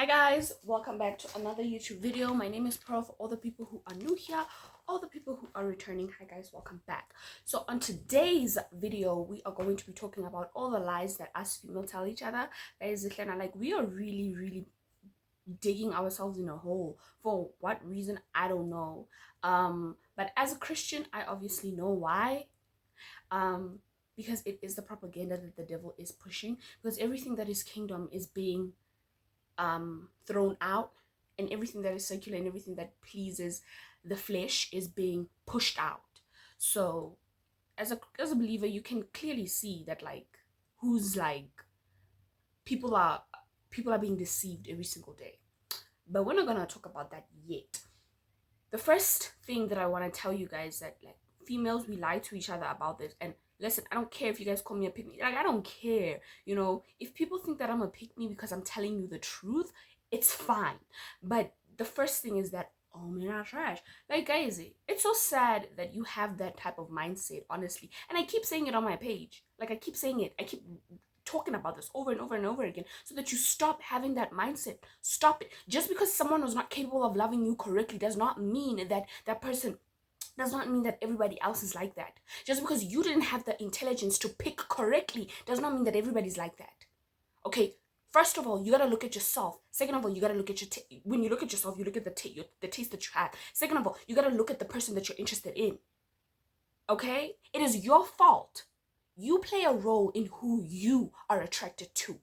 Hi guys, welcome back to another YouTube video. My name is Pearl. For all the people who are new here, all the people who are returning, hi guys, welcome back. So on today's video, we are going to be talking about all the lies that us female tell each other. Guys, like we are really digging ourselves in a hole. For what reason, I don't know. But as a Christian, I obviously know why. Because it is the propaganda that the devil is pushing, because everything that is kingdom is being thrown out, and everything that is secular and everything that pleases the flesh is being pushed out. So as a believer, you can clearly see that people are being deceived every single day. But we're not gonna talk about that yet. The first thing that I want to tell you guys that females, we lie to each other about this. And listen, I don't care if you guys call me a pick me. I don't care. If people think that I'm a pick me because I'm telling you the truth, it's fine. But the first thing is that all men are trash. Guys, it's so sad that you have that type of mindset, honestly. And I keep saying it on my page. I keep saying it. I keep talking about this over and over and over again, so that you stop having that mindset. Stop it. Just because someone was not capable of loving you correctly does not mean that does not mean that everybody else is like that. Just because you didn't have the intelligence to pick correctly does not mean that everybody's like that. Okay, first of all, you gotta look at yourself. Second of all, you gotta look at when you look at yourself, you look at the taste that you have. Second of all, you gotta look at the person that you're interested in. Okay, it is your fault. You play a role in who you are attracted to.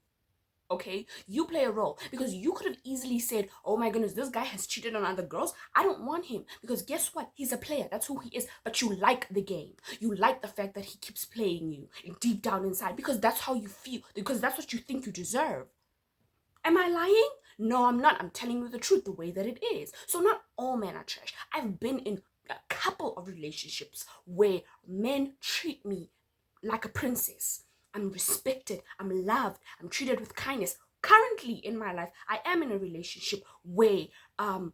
Okay, you play a role, because you could have easily said, oh my goodness, this guy has cheated on other girls, I don't want him, because guess what, he's a player, that's who he is. But you like the game, you like the fact that he keeps playing you deep down inside, because that's how you feel, because that's what you think you deserve. Am I lying? No, I'm not. I'm telling you the truth, the way that it is. So not all men are trash. I've been in a couple of relationships where men treat me like a princess. I'm respected, I'm loved, I'm treated with kindness. Currently in my life, I am in a relationship where I'm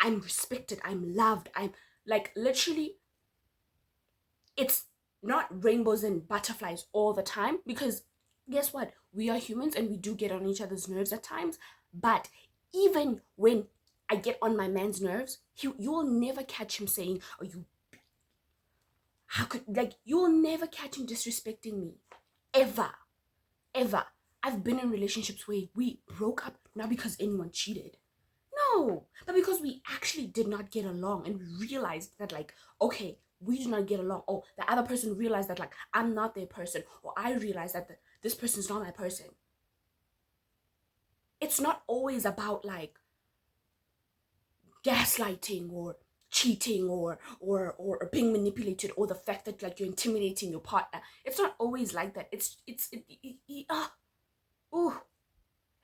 respected, I'm loved, I'm literally, it's not rainbows and butterflies all the time, because guess what? We are humans and we do get on each other's nerves at times. But even when I get on my man's nerves, you will never catch him saying, oh, you will never catch him disrespecting me. Ever. I've been in relationships where we broke up not because anyone cheated. No, but because we actually did not get along, and we realized that okay, we do not get along. Oh, the other person realized that I'm not their person, or I realized that this person is not my person. It's not always about gaslighting or cheating or being manipulated, or the fact that you're intimidating your partner. It's not always like that. Ooh.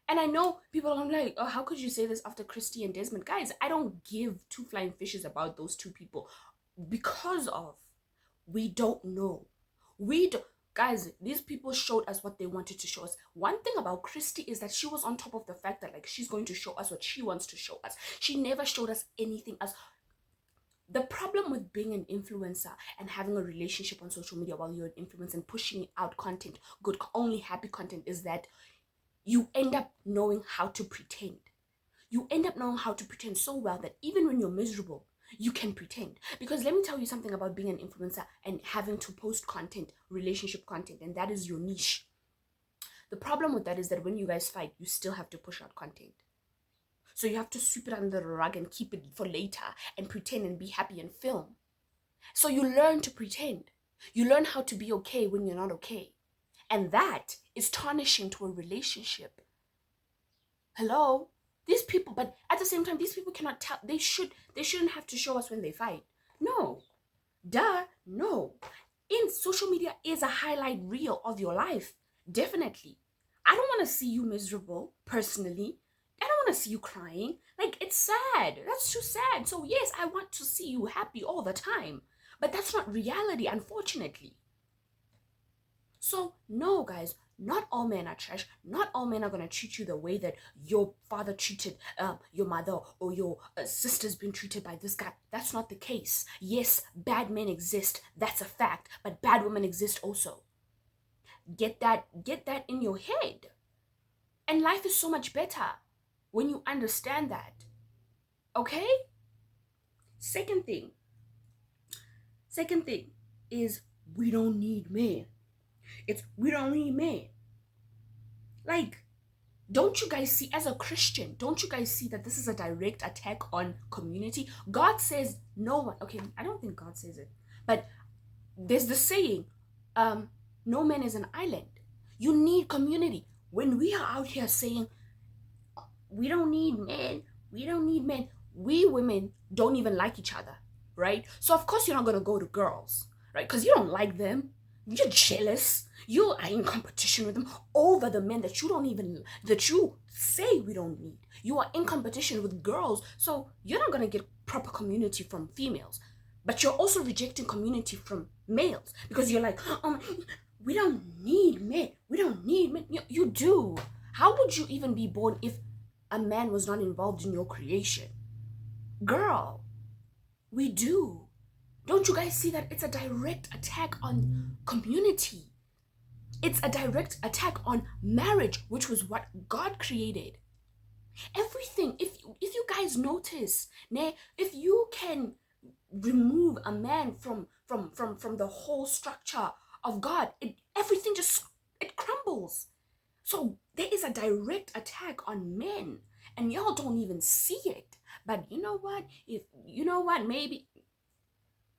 And I know people are like, oh, how could you say this after Christy and Desmond? Guys, I don't give two flying fishes about those two people, because of, we don't know. Guys, these people showed us what they wanted to show us. One thing about Christy is that she was on top of the fact that she's going to show us what she wants to show us. She never showed us anything else. The problem with being an influencer and having a relationship on social media while you're an influencer and pushing out content, good, only happy content, is that you end up knowing how to pretend. You end up knowing how to pretend so well that even when you're miserable, you can pretend. Because let me tell you something about being an influencer and having to post content, relationship content, and that is your niche. The problem with that is that when you guys fight, you still have to push out content. So you have to sweep it under the rug and keep it for later and pretend and be happy and film. So you learn to pretend. You learn how to be okay when you're not okay. And that is tarnishing to a relationship. Hello? These people, but at the same time, these people cannot tell. They shouldn't have to show us when they fight. No. Duh, no. Social media is a highlight reel of your life. Definitely. I don't want to see you miserable, personally. I don't want to see you crying. It's sad. That's too sad. So yes, I want to see you happy all the time. But that's not reality, unfortunately. So no, guys, not all men are trash. Not all men are going to treat you the way that your father treated your mother, or your sister's been treated by this guy. That's not the case. Yes, bad men exist. That's a fact. But bad women exist also. Get that in your head. And life is so much better. when you understand that. Okay? Second thing is we don't need men. It's we don't need men. Like, don't you guys see, as a Christian, don't you guys see that this is a direct attack on community? God says no one, okay, I don't think God says it, but there's the saying, no man is an island. You need community. When we are out here saying we don't need men, we women don't even like each other, right? So of course you're not gonna go to girls, right? Because you don't like them. You're jealous. You are in competition with them over the men that you say we don't need. You are in competition with girls, so you're not gonna get proper community from females. But you're also rejecting community from males because you're like, we don't need men. We don't need men. You do. How would you even be born if a man was not involved in your creation? Girl, we do. Don't you guys see that it's a direct attack on community? It's a direct attack on marriage, which was what God created. Everything, if you guys notice, if you can remove a man from the whole structure of God, everything just it crumbles. So there is a direct attack on men, and y'all don't even see it. But you know what? Maybe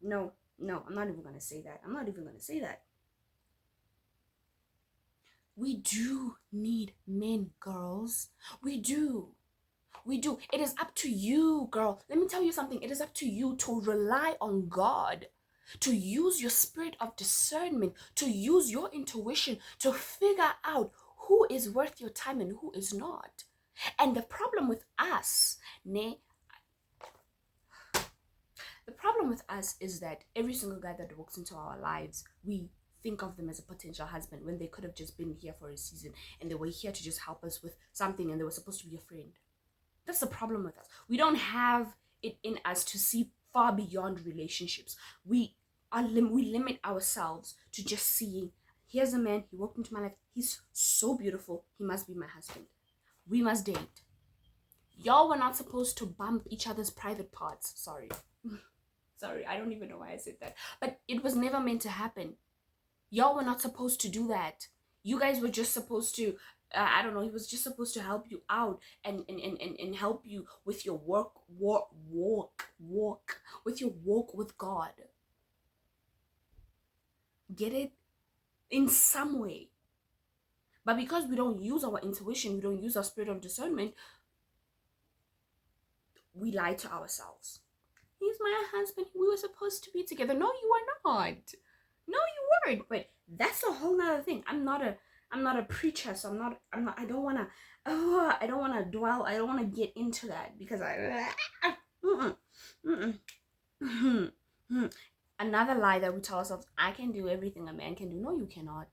no, I'm not even gonna say that. We do need men, girls. We do. It is up to you, girl. Let me tell you something. It is up to you to rely on God, to use your spirit of discernment, to use your intuition to figure out who is worth your time and who is not. And the problem with us, is that every single guy that walks into our lives, we think of them as a potential husband when they could have just been here for a season and they were here to just help us with something and they were supposed to be a friend. That's the problem with us. We don't have it in us to see far beyond relationships. We limit ourselves to just seeing, here's a man, he walked into my life, he's so beautiful, he must be my husband. We must date. Y'all were not supposed to bump each other's private parts. Sorry, I don't even know why I said that. But it was never meant to happen. Y'all were not supposed to do that. You guys were just supposed to, I don't know, he was just supposed to help you out and help you with your with your walk with God. Get it? In some way. But because we don't use our intuition, we don't use our spirit of discernment, we lie to ourselves. He's my husband. We were supposed to be together. No, you are not. No, you weren't. But that's a whole nother thing. I'm not a preacher, so I don't wanna dwell, I don't wanna get into that because another lie that we tell ourselves, I can do everything a man can do. No, you cannot.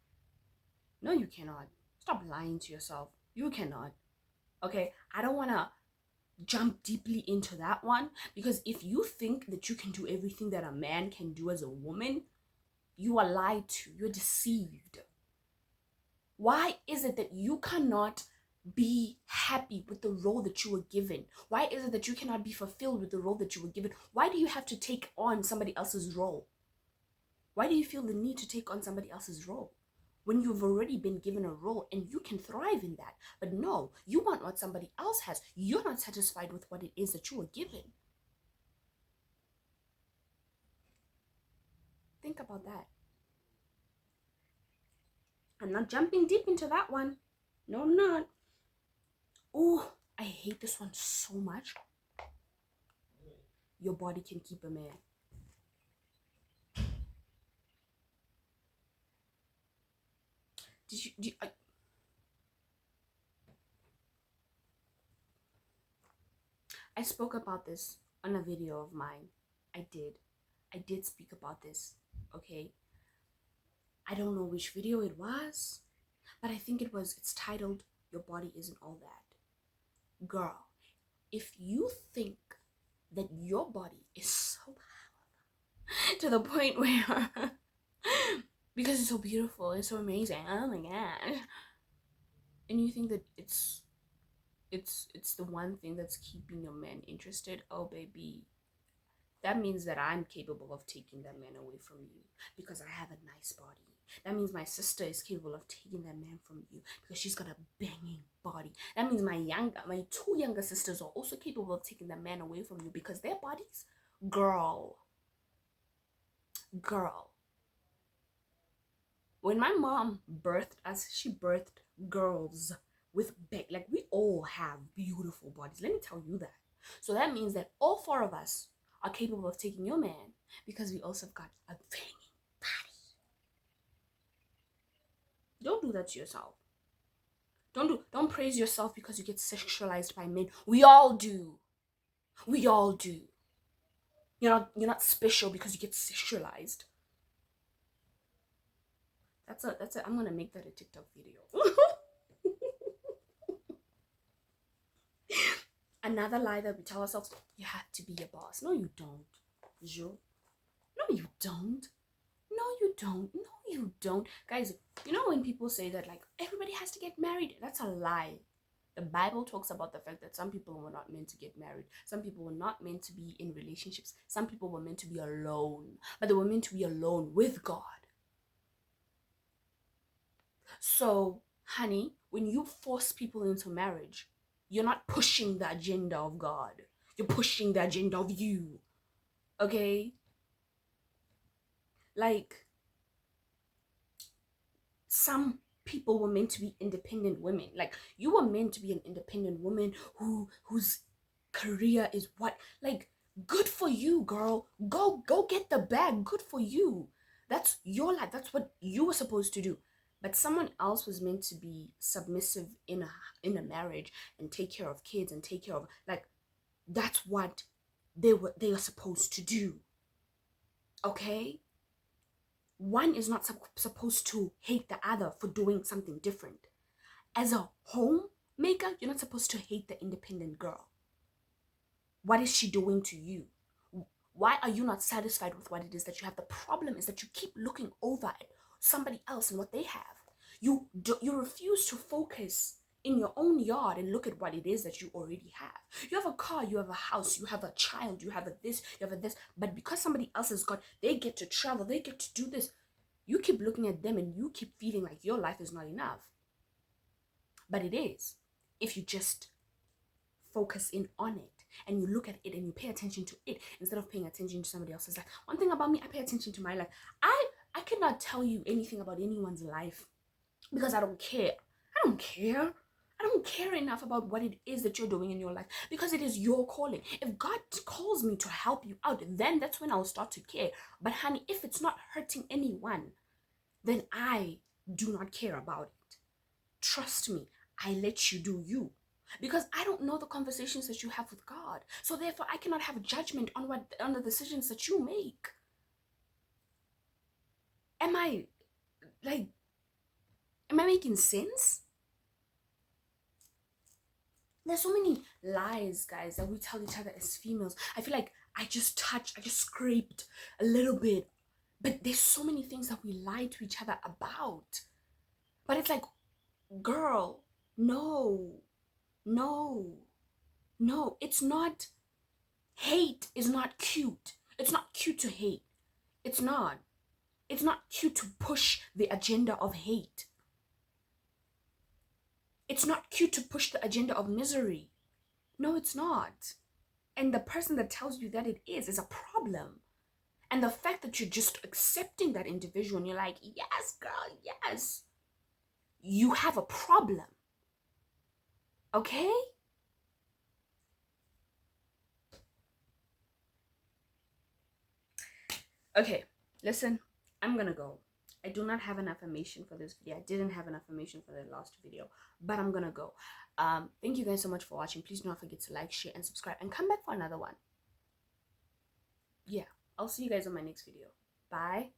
No, you cannot. Stop lying to yourself. You cannot. Okay? I don't wanna jump deeply into that one because if you think that you can do everything that a man can do as a woman, you are lied to. You're deceived. Why is it that you cannot be happy with the role that you were given? Why is it that you cannot be fulfilled with the role that you were given? Why do you have to take on somebody else's role? Why do you feel the need to take on somebody else's role when you've already been given a role and you can thrive in that? But no, you want what somebody else has. You're not satisfied with what it is that you were given. Think about that. I'm not jumping deep into that one. No, I'm not. Oh, I hate this one so much. Your body can keep a man. I spoke about this on a video of mine. I did speak about this, okay? I don't know which video it was, but I think it's titled, Your Body Isn't All That. Girl, if you think that your body is so powerful to the point where, because it's so beautiful, it's so amazing, oh my gosh, and you think that it's it's the one thing that's keeping your man interested, oh baby, that means that I'm capable of taking that man away from you because I have a nice body. That means my sister is capable of taking that man from you because she's got a banging body. That means my two younger sisters are also capable of taking that man away from you because their bodies, girl, girl. When my mom birthed us, she birthed girls with like we all have beautiful bodies. Let me tell you that. So that means that all four of us are capable of taking your man because we also have got a banging body. Don't do that to yourself. Don't praise yourself because you get sexualized by men. We all do. We all do. You're not special because you get sexualized. That's it. I'm gonna make that a TikTok video. Another lie that we tell ourselves, you have to be a boss. No, you don't. No, you don't. No, you don't. No, you don't. Guys, you know when people say that like everybody has to get married? That's a lie. The Bible talks about the fact that some people were not meant to get married. Some people were not meant to be in relationships. Some people were meant to be alone. But they were meant to be alone with God. So, honey, when you force people into marriage, you're not pushing the agenda of God. You're pushing the agenda of you. Okay? Like, some people were meant to be independent women. Like, you were meant to be an independent woman whose career is what, like, good for you, girl. Go get the bag. Good for you. That's your life. That's what you were supposed to do. But someone else was meant to be submissive in a marriage and take care of kids and take care of, like, that's what they are supposed to do. Okay? One is not supposed to hate the other for doing something different. As a homemaker, you're not supposed to hate the independent girl. What is she doing to you? Why are you not satisfied with what it is that you have? The problem is that you keep looking over at somebody else and what they have. You refuse to focus in your own yard and look at what it is that you already have. You have a car, you have a house, you have a child, you have a this, you have a this. But because somebody else has got, they get to travel, they get to do this. You keep looking at them and you keep feeling like your life is not enough. But it is, if you just focus in on it and you look at it and you pay attention to it instead of paying attention to somebody else's life. One thing about me, I pay attention to my life. I cannot tell you anything about anyone's life because I don't care. I don't care enough about what it is that you're doing in your life because it is your calling. If God calls me to help you out, then that's when I'll start to care. But honey, if it's not hurting anyone, then I do not care about it. Trust me, I let you do you. Because I don't know the conversations that you have with God. So therefore, I cannot have a judgment on the decisions that you make. Am I making sense? There's so many lies, guys, that we tell each other as females. I feel like I just scraped a little bit. But there's so many things that we lie to each other about. But it's like, girl, no, it's not. Hate is not cute. It's not cute to hate. It's not. It's not cute to push the agenda of hate. It's not cute to push the agenda of misery. No, it's not. And the person that tells you that it is a problem. And the fact that you're just accepting that individual and you're like, yes, girl, yes, you have a problem. Okay? Okay, listen, I'm gonna go. I do not have an affirmation for this video. I didn't have an affirmation for the last video, but I'm gonna go. Thank you guys so much for watching. Please do not forget to like, share, and subscribe, and come back for another one. Yeah, I'll see you guys on my next video. Bye.